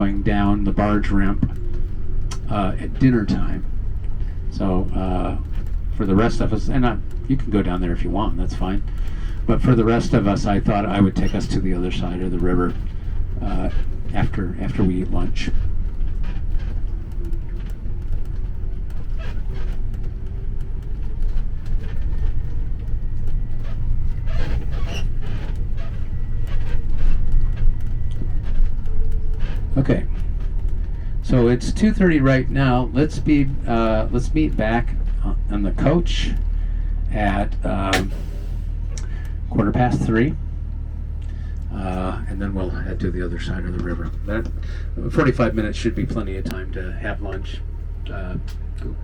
going down the barge ramp at dinner time. So for the rest of us, and you can go down there if you want, that's fine. But for the rest of us, I thought I would take us to the other side of the river after we eat lunch. Okay, so it's 2:30 right now. Let's meet back on the coach at 3:15, and then we'll head to the other side of the river. That 45 minutes should be plenty of time to have lunch,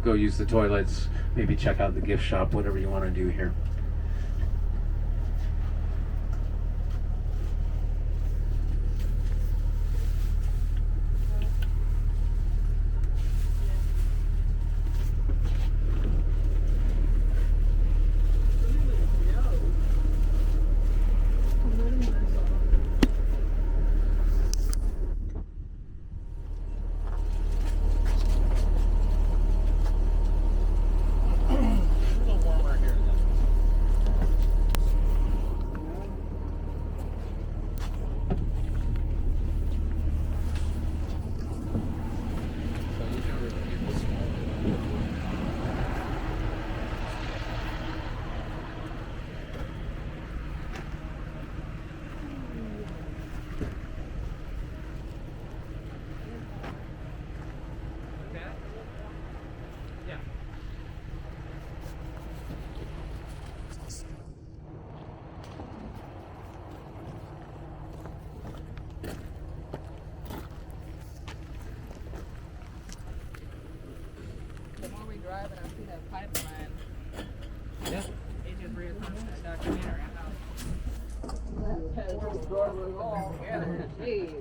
go use the toilets, maybe check out the gift shop, whatever you want to do here. Driving, I see that pipeline. Yeah. It just reaffirms that documentary Jeez.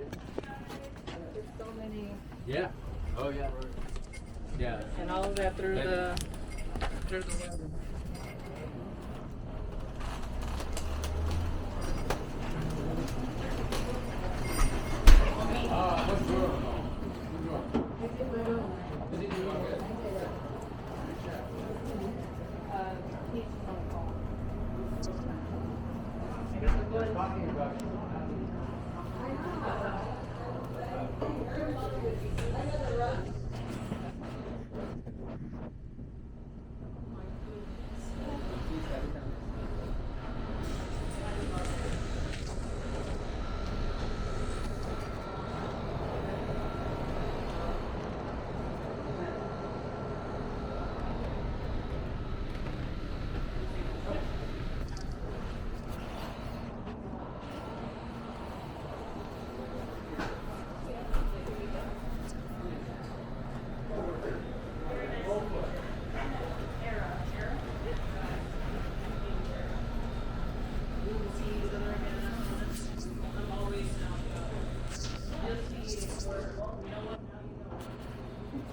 There's so many. Yeah. Oh yeah. Yeah. And all of that through the weather. Oh, trust me.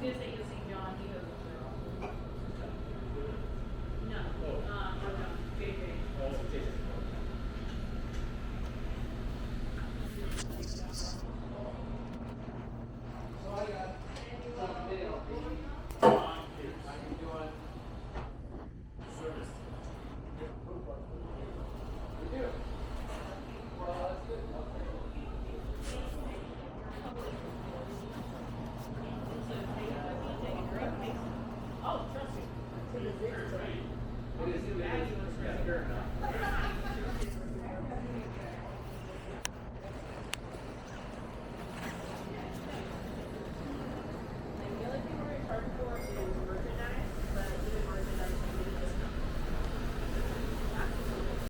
It is.